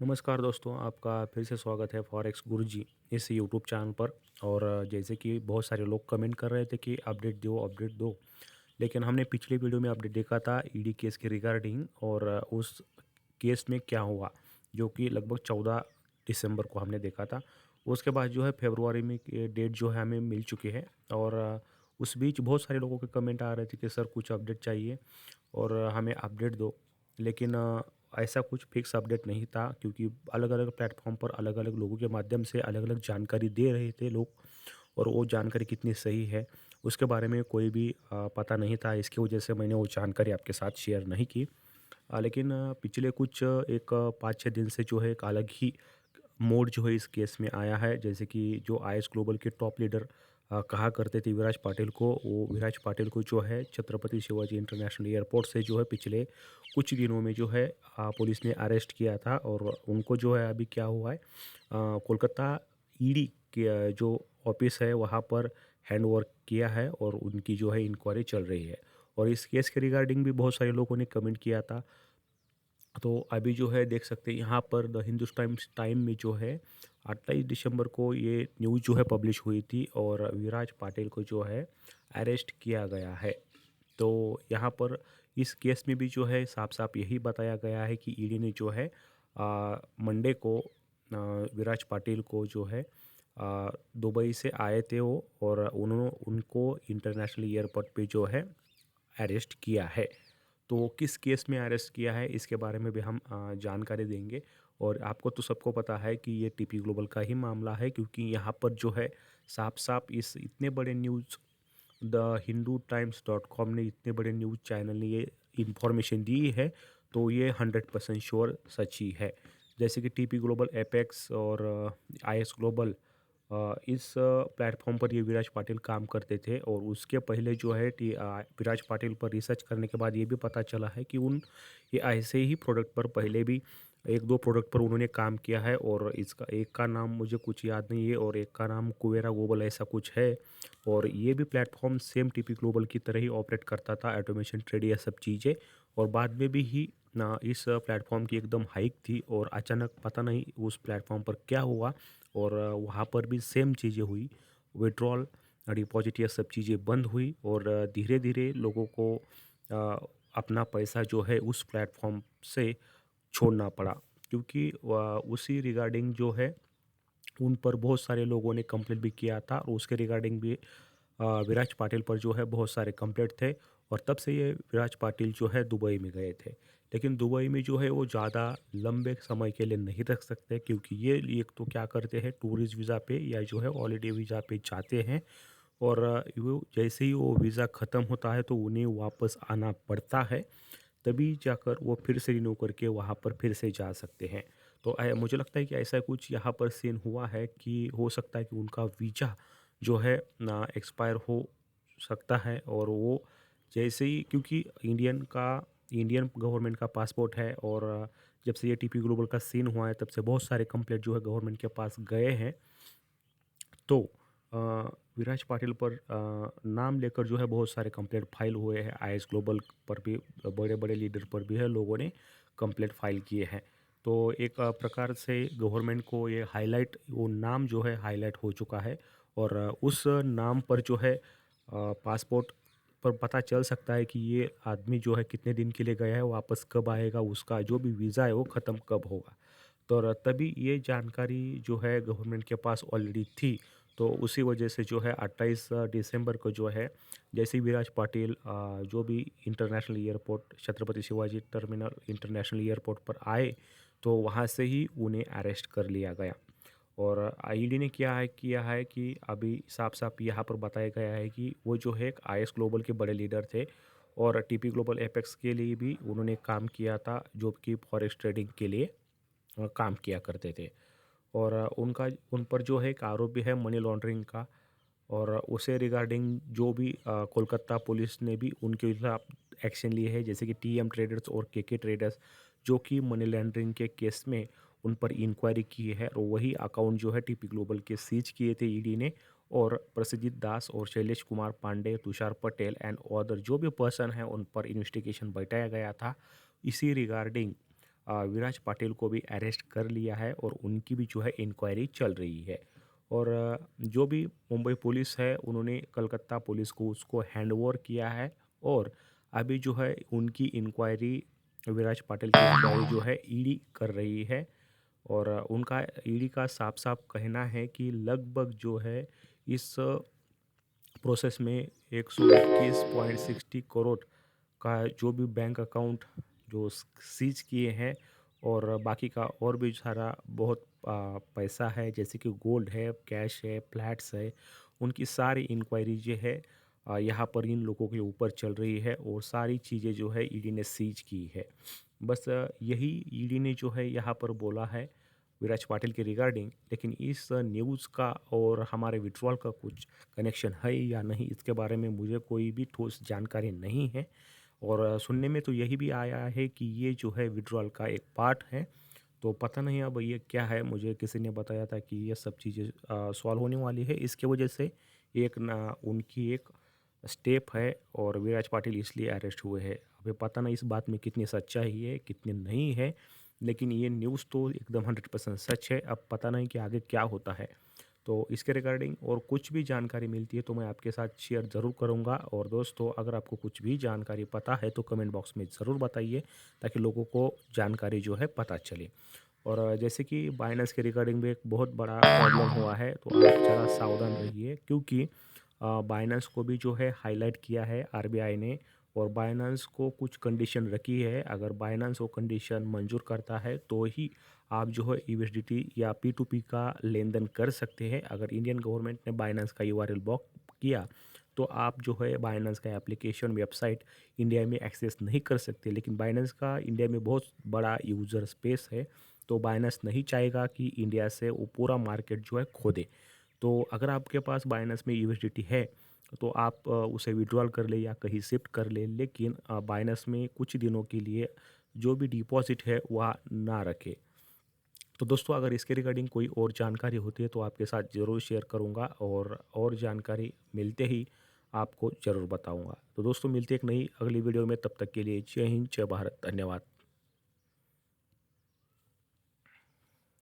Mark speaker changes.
Speaker 1: नमस्कार दोस्तों, आपका फिर से स्वागत है फॉरेक्स गुरुजी इस यूट्यूब चैनल पर। और जैसे कि बहुत सारे लोग कमेंट कर रहे थे कि अपडेट दो। लेकिन हमने पिछली वीडियो में अपडेट देखा था ईडी केस के रिगार्डिंग, और उस केस में क्या हुआ, जो कि लगभग 14 दिसंबर को हमने देखा था। उसके बाद जो है फरवरी में डेट जो है हमें मिल चुकी है। और उस बीच बहुत सारे लोगों के कमेंट आ रहे थे कि सर कुछ अपडेट चाहिए और हमें अपडेट दो। लेकिन ऐसा कुछ फिक्स अपडेट नहीं था, क्योंकि अलग-अलग प्लेटफ़ॉर्म पर अलग-अलग लोगों के माध्यम से अलग-अलग जानकारी दे रहे थे लोग, और वो जानकारी कितनी सही है, उसके बारे में कोई भी पता नहीं था। इसकी वजह से मैंने वो जानकारी आपके साथ शेयर नहीं की। लेकिन पिछले कुछ एक 5-6 दिन से जो है एक अलग ही मोड़ जो है इस केस में आया है। जैसे कि जो आईएस ग्लोबल के टॉप लीडर कहा करते थे विराज पाटिल को, वो विराज पाटिल को जो है छत्रपति शिवाजी इंटरनेशनल एयरपोर्ट से जो है पिछले कुछ दिनों में जो है पुलिस ने अरेस्ट किया था। और उनको जो है अभी क्या हुआ है, कोलकाता ईडी के जो ऑफिस है वहाँ पर हैंड ओवर किया है, और उनकी जो है इंक्वायरी चल रही है। और इस केस के रिगार्डिंग भी बहुत सारे लोगों ने कमेंट किया था। तो अभी जो है देख सकते हैं यहाँ पर द हिंदुस्तान टाइम में जो है 28 दिसंबर को ये न्यूज़ जो है पब्लिश हुई थी, और विराज पाटिल को जो है अरेस्ट किया गया है। तो यहाँ पर इस केस में भी जो है साफ-साफ यही बताया गया है कि ईडी ने जो है मंडे को विराज पाटिल को जो है दुबई से आए थे वो, और उन्होंने उनको इंटरनेशनल एयरपोर्ट पे जो है अरेस्ट किया है। तो वो किस केस में अरेस्ट किया है इसके बारे में भी हम जानकारी देंगे। और आपको तो सबको पता है कि ये टीपी ग्लोबल का ही मामला है, क्योंकि यहाँ पर जो है साफ-साफ इस इतने बड़े news the Hindu times dot com ने, इतने बड़े न्यूज़ चैनल ने ये इन्फॉर्मेशन दी है, तो ये 100% श्योर सच ही है। जैसे कि टीपी ग्लोबल, एपेक्स और आईएस ग्लोबल, इस प्लेटफॉर्म पर ये विराज पाटिल काम करते थे। और उसके पहले जो है विराज पाटिल पर रिसर्च करने के बाद ये भी पता चला है कि ये ऐसे ही प्रोडक्ट पर पहले भी 1-2 प्रोडक्ट पर उन्होंने काम किया है। और इसका एक का नाम मुझे कुछ याद नहीं है, और एक का नाम कुवेरा ग्लोबल ऐसा कुछ है। और ये भी प्लेटफ़ॉर्म सेम टीपी ग्लोबल की तरह ही ऑपरेट करता था, ऑटोमेशन ट्रेड ये सब चीज़ें। और बाद में भी ही ना इस प्लेटफ़ॉर्म की एकदम हाइक थी, और अचानक पता नहीं उस प्लेटफ़ॉर्म पर क्या हुआ, और वहाँ पर भी सेम चीज़ें हुई। विथड्रॉल, डिपॉज़िट ये सब चीज़ें बंद हुई, और धीरे-धीरे लोगों को अपना पैसा जो है उस प्लेटफ़ॉर्म से छोड़ना पड़ा। क्योंकि उसी रिगार्डिंग जो है उन पर बहुत सारे लोगों ने कंप्लेंट भी किया था, और उसके रिगार्डिंग भी विराज पाटिल पर जो है बहुत सारे कंप्लेंट थे। और तब से ये विराज पाटिल जो है दुबई में गए थे। लेकिन दुबई में जो है वो ज़्यादा लंबे समय के लिए नहीं रख सकते, क्योंकि ये एक तो क्या करते हैं, टूरिस्ट वीज़ा पे या जो है हॉलीडे वीज़ा पे जाते हैं। और वो जैसे ही वो वीज़ा ख़त्म होता है तो उन्हें वापस आना पड़ता है, तभी जाकर वो फिर से रिन्यू करके वहाँ पर फिर से जा सकते हैं। तो मुझे लगता है कि ऐसा कुछ यहाँ पर सीन हुआ है, कि हो सकता है कि उनका वीज़ा जो है ना एक्सपायर हो सकता है। और वो जैसे ही, क्योंकि इंडियन गवर्नमेंट का पासपोर्ट है, और जब से ये टीपी ग्लोबल का सीन हुआ है तब से बहुत सारे कंप्लेंट जो है गवर्नमेंट के पास गए हैं। तो अ, विराज पाटिल पर नाम लेकर जो है बहुत सारे कंप्लेंट फाइल हुए हैं। आईएस ग्लोबल पर भी बड़े-बड़े लीडर पर भी है, लोगों ने कंप्लेंट फाइल किए हैं। तो एक प्रकार से गवर्नमेंट को ये हाईलाइट, वो नाम जो है हाईलाइट हो चुका है। और उस नाम पर जो है पासपोर्ट पर पता चल सकता है कि ये आदमी जो है कितने दिन के लिए गया है, वापस कब आएगा, उसका जो भी वीज़ा है वो ख़त्म कब होगा। तो तभी ये जानकारी जो है गवर्नमेंट के पास ऑलरेडी थी। तो उसी वजह से जो है 28 दिसंबर को जो है, जैसे ही विराज पाटिल जो भी international airport Chhatrapati Shivaji terminal international airport पर आए, तो वहाँ से ही उन्हें अरेस्ट कर लिया गया। और ईडी ने किया है कि अभी साफ-साफ यहाँ पर बताया गया है कि वो जो है एक आईएस ग्लोबल के बड़े लीडर थे, और टीपी ग्लोबल एपेक्स के लिए भी उन्होंने काम किया था, जो कि फॉरेक्स ट्रेडिंग के लिए काम किया करते थे। और उन पर जो है एक आरोप भी है मनी लॉन्ड्रिंग का। और उसे रिगार्डिंग जो भी कोलकाता पुलिस ने भी उनके खिलाफ एक्शन लिए हैं, जैसे कि टीएम ट्रेडर्स और केके ट्रेडर्स, जो कि मनी लॉन्ड्रिंग के केस में उन पर इंक्वायरी की है। और वही अकाउंट जो है टीपी ग्लोबल के सीज किए थे ईडी ने। और प्रसिद्ध दास और शैलेश कुमार पांडे, तुषार पटेल एंड अदर जो भी पर्सन है, उन पर इन्वेस्टिगेशन बैठाया गया था। इसी रिगार्डिंग विराज पाटिल को भी अरेस्ट कर लिया है और उनकी भी जो है इंक्वायरी चल रही है। और जो भी मुंबई पुलिस है उन्होंने कलकत्ता पुलिस को उसको हैंडओवर किया है और अभी जो है उनकी इंक्वायरी विराज पाटिल की इंक्वायरी जो है ईडी कर रही है। और उनका ईडी का साफ-साफ कहना है कि लगभग जो है इस प्रोसेस में 121.60 करोड़ का जो भी बैंक अकाउंट जो सीज किए हैं और बाकी का और भी सारा बहुत पैसा है, जैसे कि गोल्ड है, कैश है, फ्लैट्स है, उनकी सारी इंक्वायरी जो है यहाँ पर इन लोगों के ऊपर चल रही है और सारी चीज़ें जो है ईडी ने सीज की है। बस यही ईडी ने जो है यहाँ पर बोला है विराज पाटिल के रिगार्डिंग। लेकिन इस न्यूज़ का और हमारे विड्रॉल का कुछ कनेक्शन है या नहीं, इसके बारे में मुझे कोई भी ठोस जानकारी नहीं है। और सुनने में तो यही भी आया है कि ये जो है विड्रॉल का एक पार्ट है। तो पता नहीं अब ये क्या है, मुझे किसी ने बताया था कि ये सब चीज़ें सॉल्व होने वाली है, इसके वजह से एक ना उनकी एक स्टेप है और विराज पाटिल इसलिए अरेस्ट हुए हैं। अभी पता नहीं इस बात में कितनी सच्चाई है कितनी नहीं है, लेकिन ये न्यूज़ तो एकदम 100% सच है। अब पता नहीं कि आगे क्या होता है। तो इसके रिगार्डिंग और कुछ भी जानकारी मिलती है तो मैं आपके साथ शेयर ज़रूर करूँगा। और दोस्तों, अगर आपको कुछ भी जानकारी पता है तो कमेंट बॉक्स में ज़रूर बताइए, ताकि लोगों को जानकारी जो है पता चले। और जैसे कि बाइनेंस के रिगार्डिंग भी एक बहुत बड़ा प्रॉब्लम हुआ है, तो आप ज़रा सावधान रहिए, क्योंकि बाइनेंस को भी जो है हाईलाइट किया है आरबीआई ने और बाइनेंस को कुछ कंडीशन रखी है। अगर बाइनेंस वो कंडीशन मंजूर करता है तो ही आप जो है यूएसडीटी या पी2पी का लेन-देन कर सकते हैं। अगर इंडियन गवर्नमेंट ने बाइनेंस का यूआरएल ब्लॉक किया, तो आप जो है बाइनेंस का एप्लीकेशन, वेबसाइट इंडिया में एक्सेस नहीं कर सकते। लेकिन बाइनेंस का इंडिया में बहुत बड़ा यूज़र स्पेस है, तो बाइनेंस नहीं चाहेगा कि इंडिया से वो पूरा मार्केट जो है खो दे। तो अगर आपके पास बाइनेंस में यूएसडीटी है, तो आप उसे विड्रॉल कर लें या कहीं शिफ्ट कर लें, लेकिन बाइनेंस में कुछ दिनों के लिए जो भी डिपॉज़िट है वह ना रखें। तो दोस्तों, अगर इसके रिगार्डिंग कोई और जानकारी होती है तो आपके साथ ज़रूर शेयर करूँगा और जानकारी मिलते ही आपको ज़रूर बताऊँगा। तो दोस्तों, मिलते हैं एक नई अगली वीडियो में, तब तक के लिए जय हिंद, जय भारत, धन्यवाद।